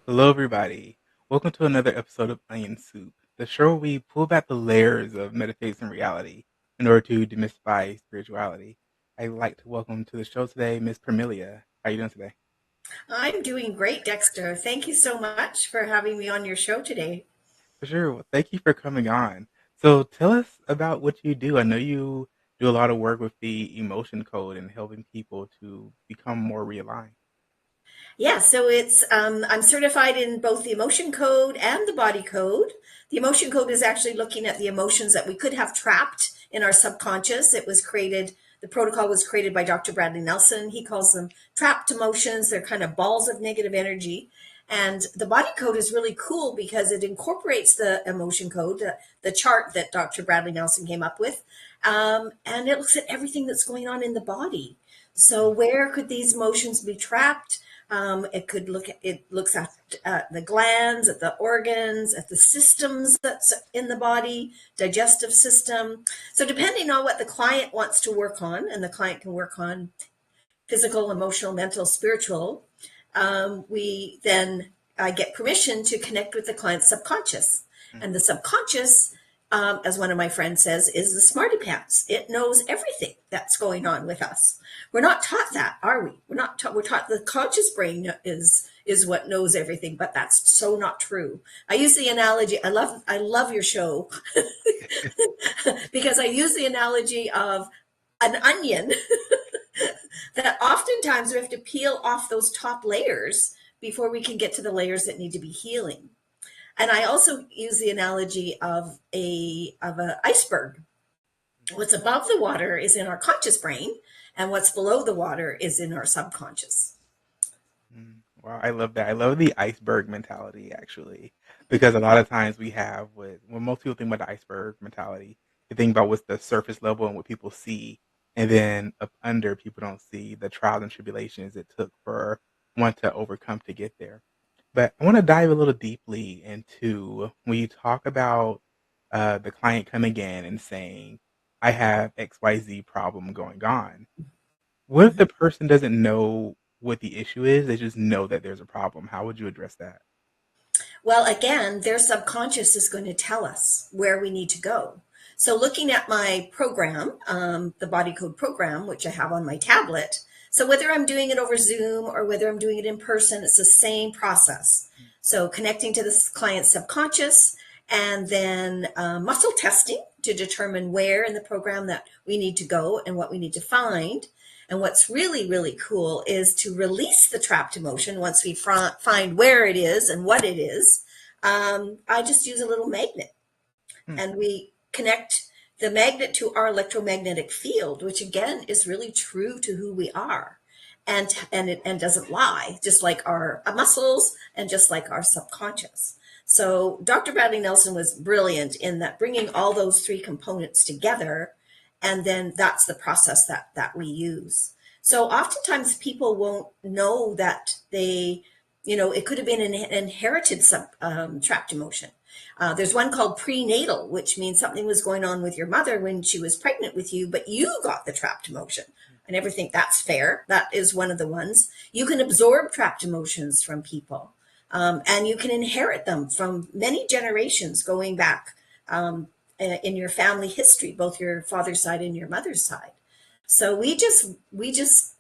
Hello, everybody. Welcome to another episode of Onion Soup, the show where we pull back the layers of metaphysics and reality in order to demystify spirituality. I'd like to welcome to the show today Miss Permelia. How are you doing today? I'm doing great, Dexter. Thank you so much for having me on your show today. For sure. Well, thank you for coming on. So, tell us about what you do. I know you do a lot of work with the emotion code and helping people to become more realigned. Yeah, so I'm certified in both the emotion code and the body code. The emotion code is actually looking at the emotions that we could have trapped in our subconscious. The protocol was created by Dr. Bradley Nelson. He calls them trapped emotions. They're kind of balls of negative energy. And the body code is really cool because it incorporates the emotion code, the chart that Dr. Bradley Nelson came up with, and it looks at everything that's going on in the body. So where could these emotions be trapped? It looks at the glands, at the organs, at the systems that's in the body, digestive system. So depending on what the client wants to work on, and the client can work on physical, emotional, mental, spiritual, we then get permission to connect with the client's subconscious. And the subconscious, as one of my friends says, is the smarty pants. It knows everything that's going on with us. We're not taught that, are we? We're not taught. We're taught the conscious brain is what knows everything, but that's so not true. I use the analogy. I love your show because I use the analogy of an onion that oftentimes we have to peel off those top layers before we can get to the layers that need to be healing. And I also use the analogy of an iceberg. What's above the water is in our conscious brain, and what's below the water is in our subconscious. Wow, I love that. I love the iceberg mentality actually, because a lot of times we have when most people think about the iceberg mentality, they think about what's the surface level and what people see, and then up under people don't see the trials and tribulations it took for one to overcome to get there. But I want to dive a little deeply into when you talk about the client coming in and saying, "I have XYZ problem going on." What if the person doesn't know what the issue is? They just know that there's a problem. How would you address that? Well, again, their subconscious is going to tell us where we need to go. So, looking at my program, the body code program, which I have on my tablet, so whether I'm doing it over Zoom or whether I'm doing it in person, it's the same process. So, connecting to the client's subconscious and then muscle testing to determine where in the program that we need to go and what we need to find. And what's really, really cool is to release the trapped emotion once we find where it is and what it is. I just use a little magnet Hmm. and we connect the magnet to our electromagnetic field, which again is really true to who we are. And doesn't lie, just like our muscles and just like our subconscious. So Dr. Bradley Nelson was brilliant in that bringing all those three components together, and then that's the process that we use. So oftentimes people won't know that it could have been an inherited trapped emotion. There's one called prenatal, which means something was going on with your mother when she was pregnant with you, but you got the trapped emotion. I never think that's fair. That is one of the ones. You can absorb trapped emotions from people, and you can inherit them from many generations going back in your family history, both your father's side and your mother's side. So we just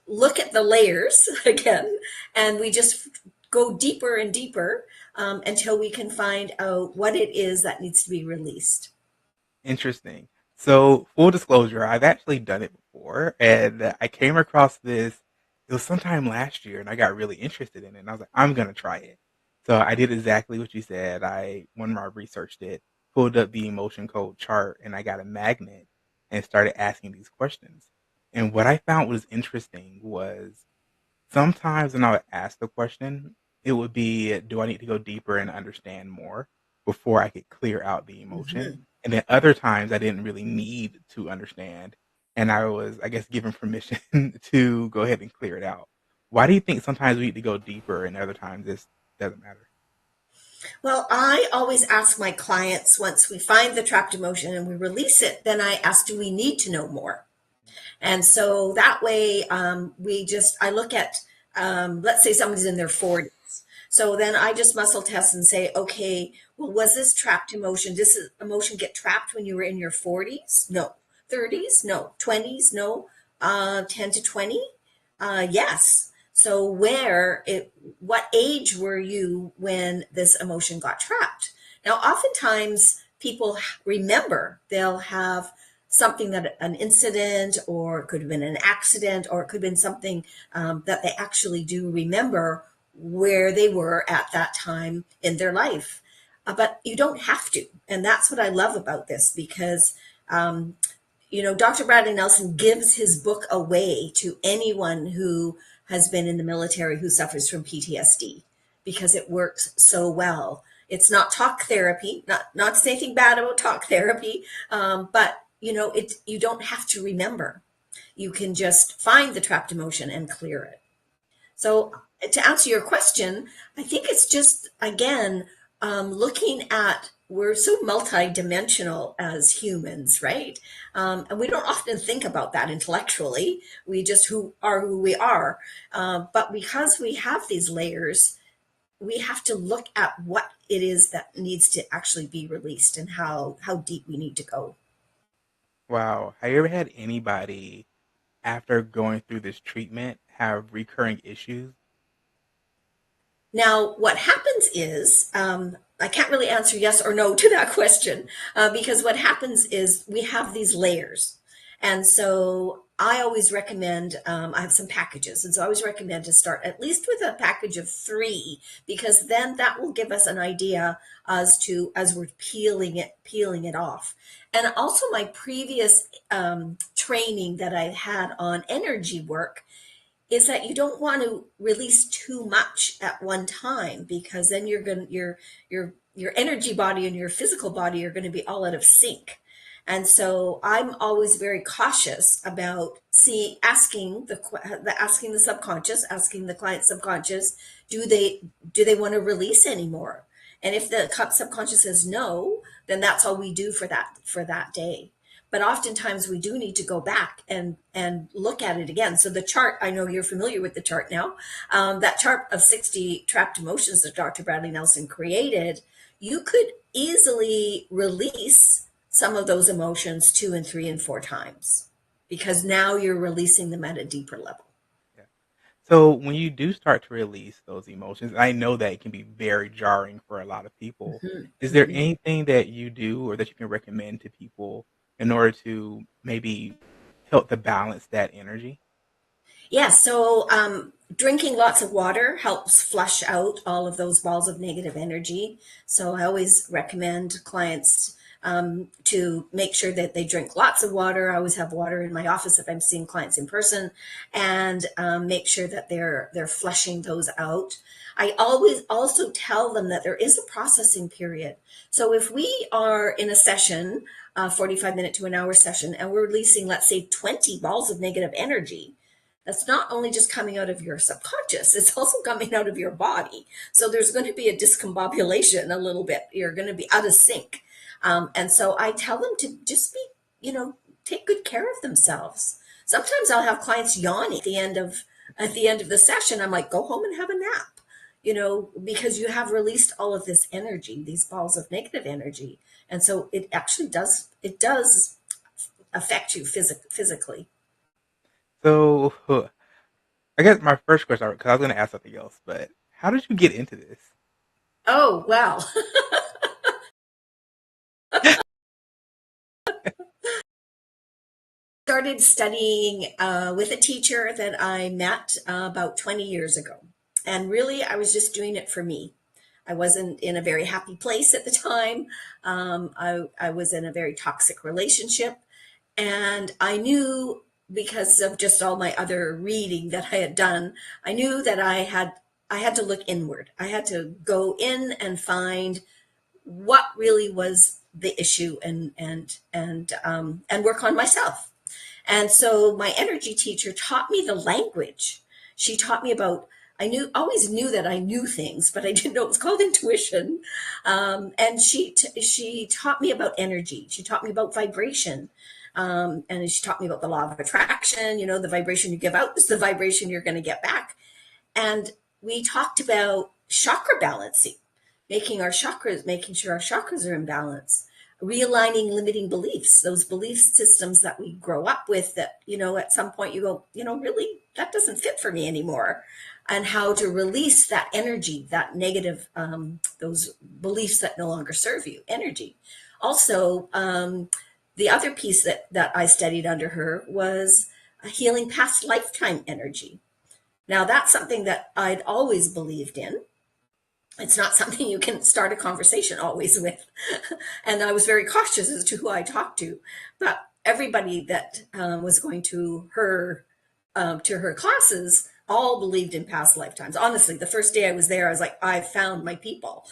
look at the layers again, and we just go deeper and deeper until we can find out what it is that needs to be released. Interesting. So, full disclosure, I've actually done it before, and I came across this. It was sometime last year, and I got really interested in it. And I was like, I'm gonna try it. So I did exactly what you said. When I researched it, pulled up the emotion code chart, and I got a magnet and started asking these questions. And what I found was interesting was sometimes when I would ask the question, it would be, do I need to go deeper and understand more before I could clear out the emotion? Mhm. And then other times I didn't really need to understand. And I was, I guess, given permission to go ahead and clear it out. Why do you think sometimes we need to go deeper and other times this doesn't matter? Well, I always ask my clients once we find the trapped emotion and we release it, then I ask, do we need to know more? And so that way, I look at, let's say somebody's in their 40s. So then I just muscle test and say, okay, well, was this trapped emotion? Does this emotion get trapped when you were in your 40s? No. 30s? No. 20s? No. 10 to 20? Yes. So what age were you when this emotion got trapped? Now, oftentimes people remember, they'll have something, that an incident, or it could have been an accident, or it could have been something that they actually do remember where they were at that time in their life. But you don't have to. And that's what I love about this, because um, Dr. Bradley Nelson gives his book away to anyone who has been in the military who suffers from PTSD, because it works so well. It's not talk therapy, not to say anything bad about talk therapy, but you don't have to remember. You can just find the trapped emotion and clear it. So to answer your question, I think it's just, again, looking at, we're so multidimensional as humans, right? And we don't often think about that intellectually. We just who we are. But because we have these layers, we have to look at what it is that needs to actually be released, and how deep we need to go. Wow. Have you ever had anybody after going through this treatment have recurring issues? Now, what happens is, I can't really answer yes or no to that question, because what happens is we have these layers. And so I always recommend, I have some packages. And so I always recommend to start at least with a package of 3, because then that will give us an idea as we're peeling it off. And also my previous training that I had on energy work is that you don't want to release too much at one time, because then your energy body and your physical body are going to be all out of sync. And so I'm always very cautious about asking the subconscious, asking the client subconscious, do they want to release anymore? And if the subconscious says no, then that's all we do for that day. But oftentimes we do need to go back and look at it again. So the chart, I know you're familiar with the chart now, that chart of 60 trapped emotions that Dr. Bradley Nelson created, you could easily release some of those emotions 2 and 3 and 4 times, because now you're releasing them at a deeper level. Yeah. So when you do start to release those emotions, I know that it can be very jarring for a lot of people. Mhm, Is there mhm. anything that you do or that you can recommend to people in order to maybe help to balance that energy? Yeah, so drinking lots of water helps flush out all of those balls of negative energy. So I always recommend clients to make sure that they drink lots of water. I always have water in my office if I'm seeing clients in person, and make sure that they're flushing those out. I always also tell them that there is a processing period. So if we are in a session, a 45-minute to an hour session, and we're releasing, let's say, 20 balls of negative energy, that's not only just coming out of your subconscious, it's also coming out of your body. So there's going to be a discombobulation a little bit. You're going to be out of sync. And so I tell them to just take good care of themselves. Sometimes I'll have clients yawning at the end of the session. I'm like, go home and have a nap, because you have released all of this energy, these balls of negative energy. And so it does affect you physically. So I guess my first question, because I was going to ask something else, but how did you get into this? Oh, well. Started studying with a teacher that I met about 20 years ago. And really, I was just doing it for me. I wasn't in a very happy place at the time. I was in a very toxic relationship. And I knew, because of just all my other reading that I had done, I knew that I had to look inward. I had to go in and find what really was the issue, and work on myself. And so my energy teacher taught me the language. She taught me about, always knew that I knew things, but I didn't know it was called intuition. And she taught me about energy. She taught me about vibration. And she taught me about the law of attraction. The vibration you give out is the vibration you're going to get back. And we talked about chakra balancing, making sure our chakras are in balance, realigning limiting beliefs, those belief systems that we grow up with that, at some point you go, really, that doesn't fit for me anymore. And how to release that energy, that negative, those beliefs that no longer serve you, energy. Also, the other piece that I studied under her was healing past lifetime energy. Now, that's something that I'd always believed in. It's not something you can start a conversation always with. And I was very cautious as to who I talked to. But everybody that was going to her classes all believed in past lifetimes. Honestly, the first day I was there, I was like, I found my people.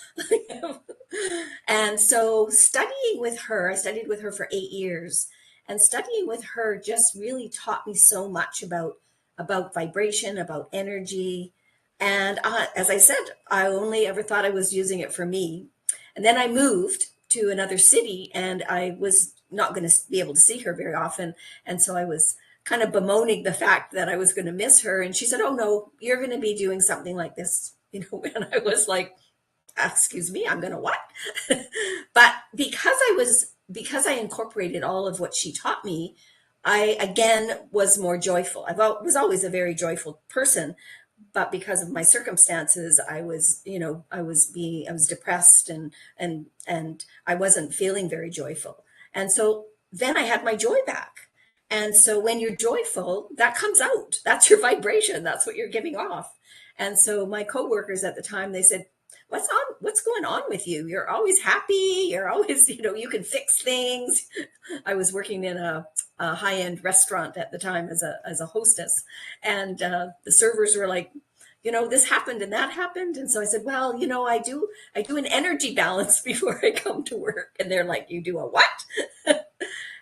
And so studying with her, I studied with her for 8 years, and studying with her just really taught me so much about vibration, about energy. And as I said, I only ever thought I was using it for me. And then I moved to another city, and I was not going to be able to see her very often. And so I was kind of bemoaning the fact that I was going to miss her. And she said, "Oh, no, you're going to be doing something like this." And I was like, excuse me, I'm going to what? But because I incorporated all of what she taught me, I again was more joyful. Was always a very joyful person, but because of my circumstances, I was depressed, and I wasn't feeling very joyful. And so then I had my joy back. And so when you're joyful, that comes out. That's your vibration. That's what you're giving off. And so my coworkers at the time, they said, what's going on with you? You're always happy. You're always, you can fix things. I was working in a high-end restaurant at the time as a hostess, and the servers were like, this happened and that happened. And so I said, well, I do an energy balance before I come to work. And they're like, you do a what?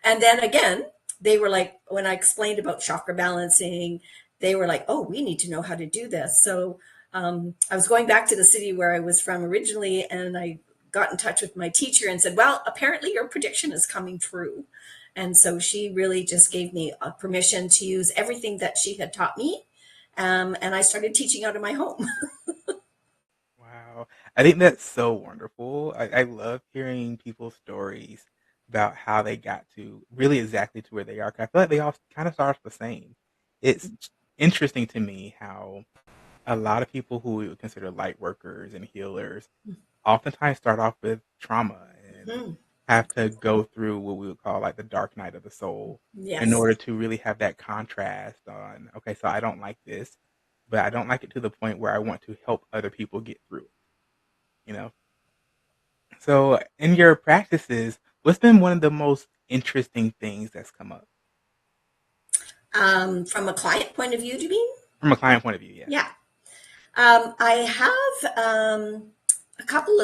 And then again, they were like, when I explained about chakra balancing, they were like, oh, we need to know how to do this. So I was going back to the city where I was from originally, and I got in touch with my teacher and said, well, apparently your prediction is coming true. And so she really just gave me permission to use everything that she had taught me. And I started teaching out of my home. Wow. I think that's so wonderful. I love hearing people's stories about how they got to really exactly to where they are. 'Cause I feel like they all kind of start off the same. It's interesting to me how a lot of people who we would consider light workers and healers oftentimes start off with trauma and Mhm. have to go through what we would call like the dark night of the soul in Yes. order to really have that contrast on, okay, so I don't like this, but I don't like it to the point where I want to help other people get through it, you know? So in your practices, what's been one of the most interesting things that's come up From a client point of view, do you mean? from a client point of view? Yes. Yeah. I have a couple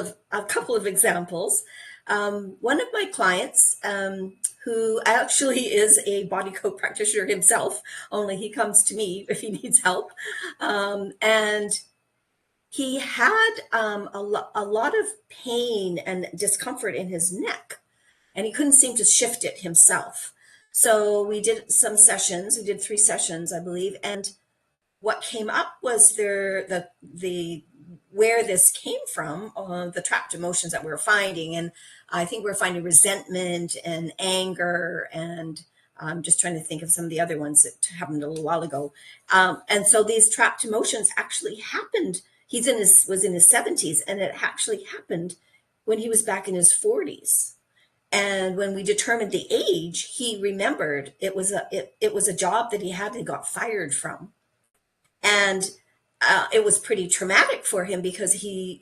of examples. One of my clients, who actually is a body code practitioner himself, only he comes to me if he needs help, and he had a lot of pain and discomfort in his neck, and he couldn't seem to shift it himself. So we did some sessions. We did 3 sessions, I believe, and what came up was the where this came from, the trapped emotions that we were finding. And I think we are finding resentment and anger, and I'm just trying to think of some of the other ones that happened a little while ago. And so these trapped emotions actually happened. Was in his 70s, and it actually happened when he was back in his 40s. And when we determined the age, he remembered it was a job that he had and got fired from. And it was pretty traumatic for him because he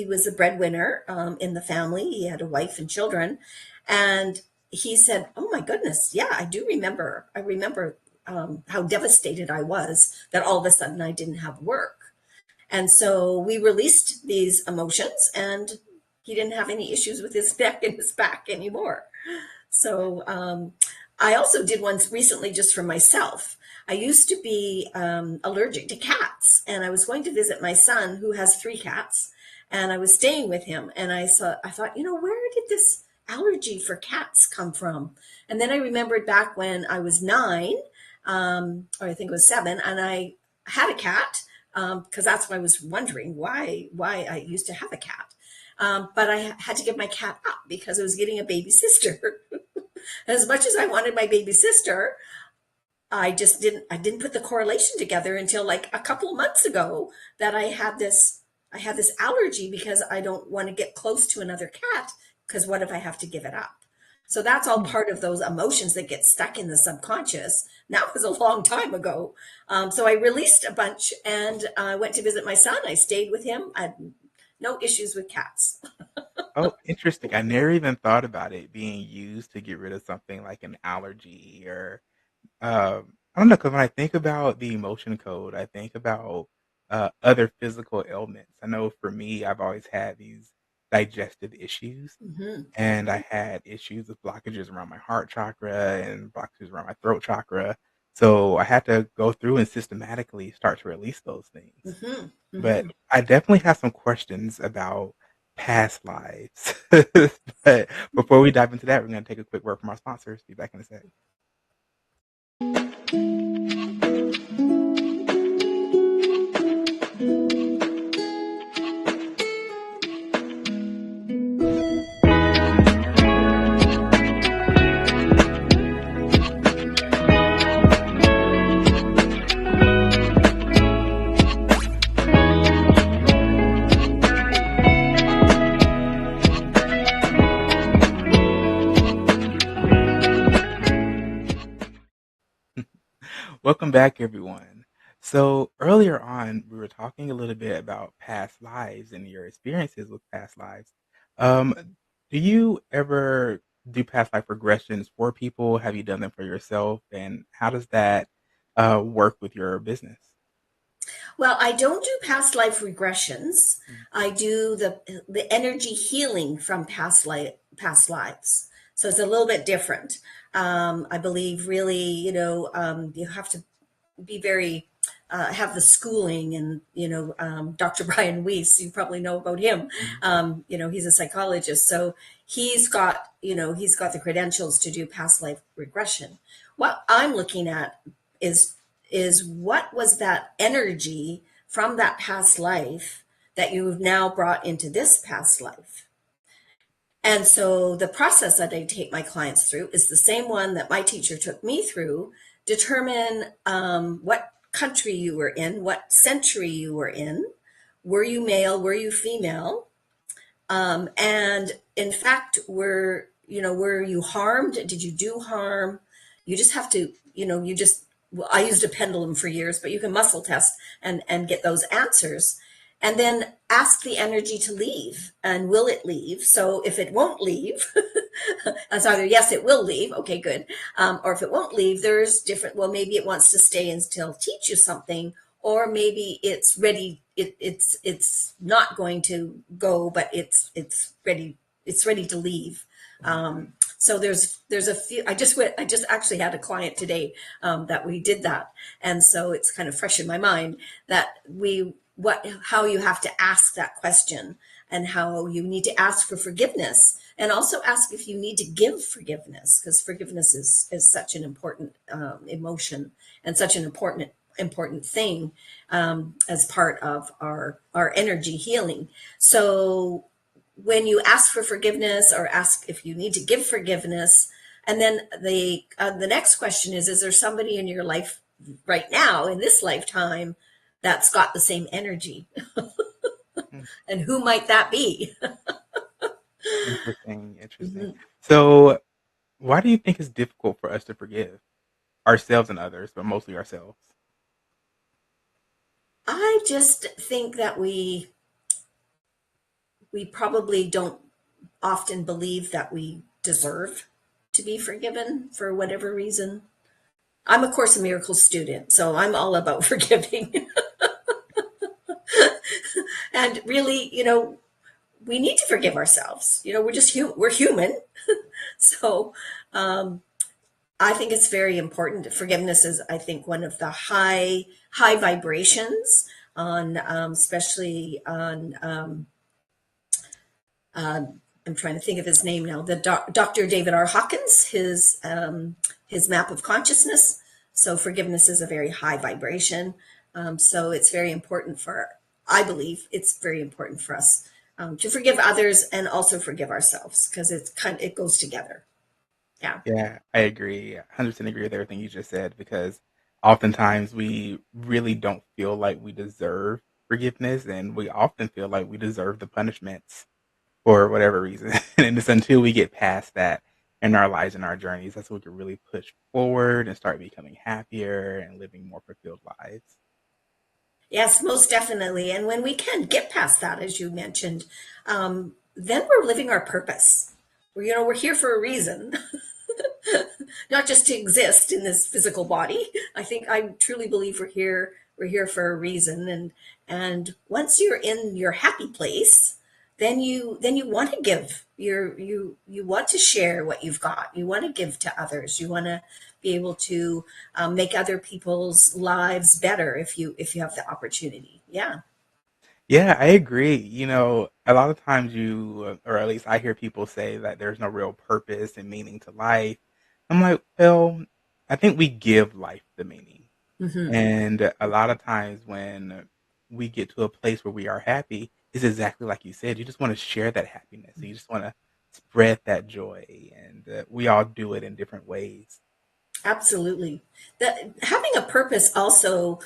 was a breadwinner in the family. He had a wife and children, and he said, "Oh my goodness, yeah, I do remember. I remember how devastated I was that all of a sudden I didn't have work." And so we released these emotions, and he didn't have any issues with his neck and his back anymore. So I also did one recently just for myself. I used to be allergic to cats, and I was going to visit my son who has 3 cats, and I was staying with him. And I thought, where did this allergy for cats come from? And then I remembered back when I was 9, or I think it was 7, and I had a cat. because that's why I was wondering why I used to have a cat. But I had to give my cat up because I was getting a baby sister. As much as I wanted my baby sister, I didn't put the correlation together until like a couple of months ago that I had this allergy because I don't want to get close to another cat because what if I have to give it up? So that's all Hmm. part of those emotions that get stuck in the subconscious. And that was a long time ago. So I released a bunch and I went to visit my son. I stayed with him. I had no issues with cats. Oh, interesting. I never even thought about it being used to get rid of something like an allergy or I don't know, because when I think about the emotion code, I think about other physical ailments. I know for me, I've always had these digestive issues, Hmm. and I had issues with blockages around my heart chakra and blockages around my throat chakra. So I had to go through and systematically start to release those things. Hmm. But Hmm. I definitely have some questions about past lives. But before we dive into that, we're going to take a quick word from our sponsors. Be back in a sec. Welcome back, everyone. So, earlier on, we were talking a little bit about past lives and your experiences with past lives. Um, do you ever do past life regressions for people? Have you done them for yourself? And how does that work with your business? Well, I don't do past life regressions. I do the energy healing from past lives. So it's a little bit different. I believe really, you have to be very have the schooling and Dr. Brian Weiss, you probably know about him. Mhm. He's a psychologist, so he's got the credentials to do past life regression. What I'm looking at is what was that energy from that past life that you've now brought into this past life. And so the process that I take my clients through is the same one that my teacher took me through. Determine what country you were in, what century you were in. Were you male? Were you female? And in fact, were you harmed? Did you do harm? You just have to, well, I used a pendulum for years, but you can muscle test and get those answers. And then ask the energy to leave. And will it leave? So if it won't leave, that's either yes, it will leave. Okay, good. Or if it won't leave, there's different. Well, maybe it wants to stay and still teach you something, or maybe it's ready. It's not going to go, but it's ready. It's ready to leave. So there's a few. I just actually had a client today that we did that, and so it's kind of fresh in my mind that we what how you have to ask that question and how you need to ask for forgiveness and also ask if you need to give forgiveness because forgiveness is such an important emotion and such an important thing as part of our energy healing. So when you ask for forgiveness or ask if you need to give forgiveness, and then the next question is there somebody in your life right now in this lifetime that's got the same energy, Hmm. and who might that be? Interesting, interesting. Mhm. So, why do you think it's difficult for us to forgive ourselves and others, but mostly ourselves? I just think that we probably don't often believe that we deserve to be forgiven for whatever reason. I'm a Course in Miracles student, so I'm all about forgiving. And really, we need to forgive ourselves. We're human. So I think it's very important. Forgiveness is, I think, one of the high vibrations on, especially on. I'm trying to think of his name now. Dr. David R. Hawkins, his map of consciousness. So forgiveness is a very high vibration. So it's very important for, I believe it's very important for us to forgive others and also forgive ourselves because it goes together. Yeah. Yeah, I agree. 100% agree with everything you just said because oftentimes we really don't feel like we deserve forgiveness, and we often feel like we deserve the punishments for whatever reason. And it's until we get past that in our lives and our journeys, that's when we can really push forward and start becoming happier and living more fulfilled lives. Yes, most definitely. And when we can get past that, as you mentioned, then we're living our purpose. We're here for a reason, not just to exist in this physical body. I truly believe we're here for a reason. And once you're in your happy place, then you want to give. You want to share what you've got. You want to give to others. You want to be able to make other people's lives better if you have the opportunity. Yeah. Yeah, I agree. A lot of times or at least I hear people say that there's no real purpose and meaning to life. I'm like, well, I think we give life the meaning. Hmm. And a lot of times when we get to a place where we are happy, it's exactly like you said. You just want to share that happiness. You just want to spread that joy. And we all do it in different ways. Absolutely. Having a purpose also,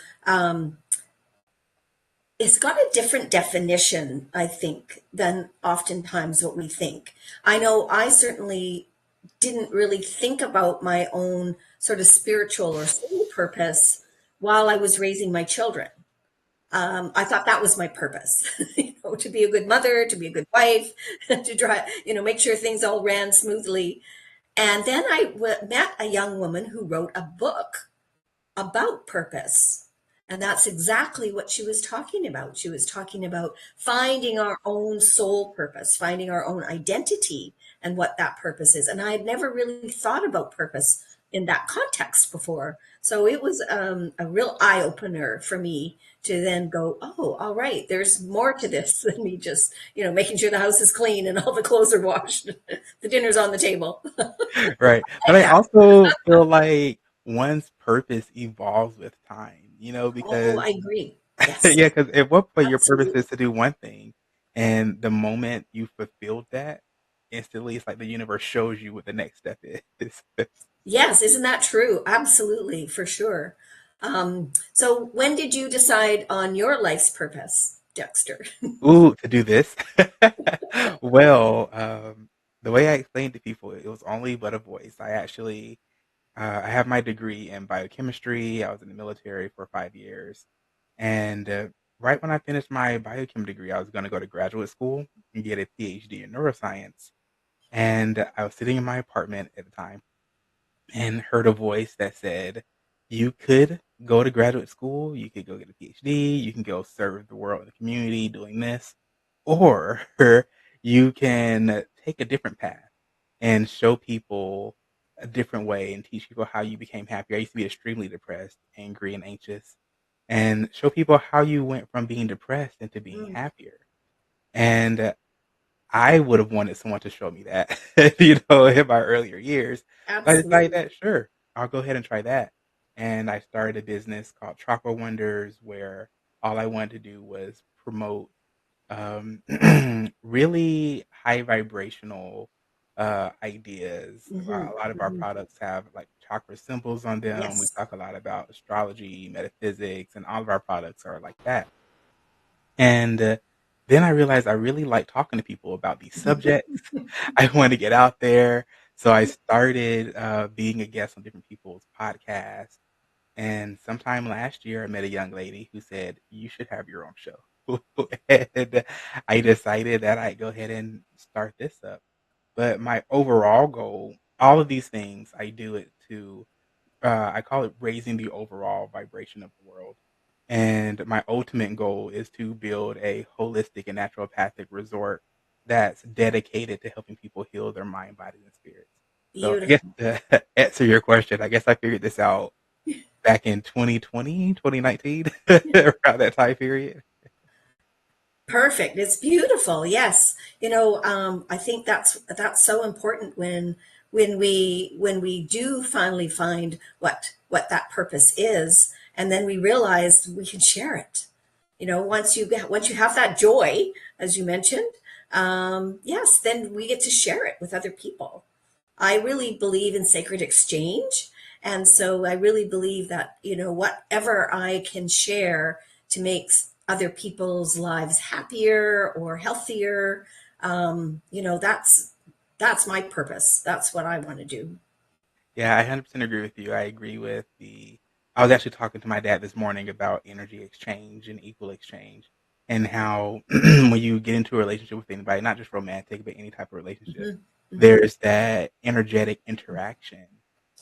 it's got a different definition, I think, than oftentimes what we think. I know I certainly didn't really think about my own sort of spiritual or soul purpose while I was raising my children. I thought that was my purpose, to be a good mother, to be a good wife, to try, make sure things all ran smoothly. And then met a young woman who wrote a book about purpose. And that's exactly what she was talking about. She was talking about finding our own soul purpose, finding our own identity and what that purpose is. And I had never really thought about purpose in that context before. So it was a real eye opener for me to then go, oh, all right, there's more to this than me just, making sure the house is clean and all the clothes are washed, the dinner's on the table. Right. But Like I that. also feel like one's purpose evolves with time, Oh, because I agree. Yes, yeah, because at what point your purpose absolutely. is to do one thing, and the moment you fulfilled that, instantly it's like the universe shows you what the next step is. Yes, isn't that true? Absolutely, for sure. So when did you decide on your life's purpose, Dexter? Ooh, to do this? Well, the way I explained to people, it was only but a voice. I have my degree in biochemistry. I was in the military for 5 years. And right when I finished my biochem degree, I was going to go to graduate school and get a PhD in neuroscience. And I was sitting in my apartment at the time and heard a voice that said, you could go to graduate school, you could go get a PhD, you can go serve the world in the community doing this, or you can take a different path and show people a different way and teach people how you became happy. I used to be extremely depressed, angry, and anxious, and show people how you went from being depressed into being Mm, happier. And I would have wanted someone to show me that, in my earlier years. So I decided absolutely. that, sure, I'll go ahead and try that. And I started a business called Tropical Wonders, where all I wanted to do was promote um, really high vibrational ideas. Hmm. A lot of our Hmm. products have like chakra symbols on them. We Yes. talk a lot about astrology, metaphysics, and all of our products are like that. And then I realized I really like talking to people about these subjects. I want to get out there. So I started being a guest on different people's podcasts. And sometime last year, I met a young lady who said, you should have your own show. And I decided that I'd go ahead and start this up. But my overall goal, all of these things, I do it to I call it raising the overall vibration of the world. And my ultimate goal is to build a holistic and naturopathic resort that's dedicated to helping people heal their mind, bodies, and spirits. So I guess Beautiful. to answer your question, I guess I figured this out back in 2020, 2019, around that time period. Perfect. It's beautiful. Yes. I think that's so important when we do finally find what that purpose is And then we realized we can share it. Once you have that joy, as you mentioned, yes, then we get to share it with other people. I really believe in sacred exchange. And so I really believe that, whatever I can share to make other people's lives happier or healthier, that's my purpose. That's what I want to do. Yeah, I 100% agree with you. I agree with the. I was actually talking to my dad this morning about energy exchange and equal exchange, and how when you get into a relationship with anybody, not just romantic, but any type of relationship, Hmm. Hmm. there's that energetic interaction,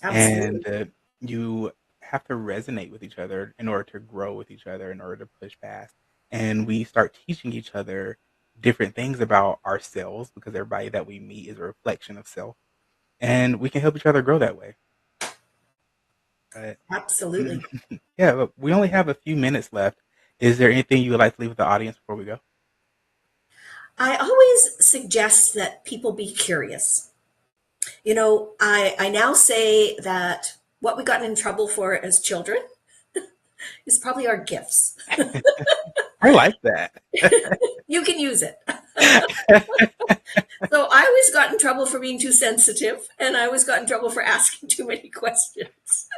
and Absolutely. you have to resonate with each other in order to grow with each other, in order to push past. And we start teaching each other different things about ourselves because everybody that we meet is a reflection of self, and we can help each other grow that way. But Absolutely. yeah, but we only have a few minutes left. Is there anything you would like to leave with the audience before we go? I always suggest that people be curious. I now say that what we got in trouble for as children is probably our gifts. I like that. You can use it. So I always got in trouble for being too sensitive, and I always got in trouble for asking too many questions.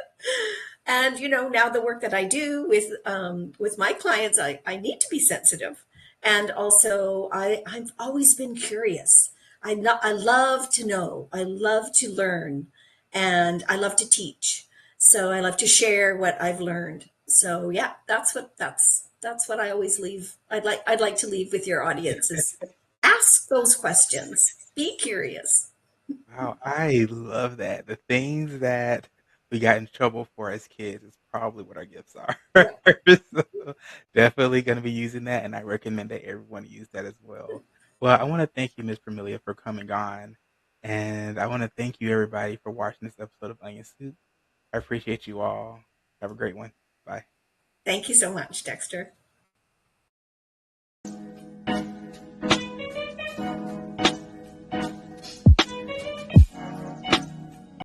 And now the work that I do with my clients, I need to be sensitive, and also I've always been curious. I love to know. I love to learn, and I love to teach. So I love to share what I've learned. So yeah, that's what I always leave. I'd like to leave with your audience is ask those questions. Be curious. Wow, I love that. The things that we got in trouble for as kids is probably what our gifts are. Yeah. So definitely going to be using that, and I recommend that everyone use that as well. Well, I want to thank you, Miss Permelia, for coming on, and I want to thank you, everybody, for watching this episode of Onion Soup. I appreciate you all. Have a great one. Bye. Thank you so much, Dexter.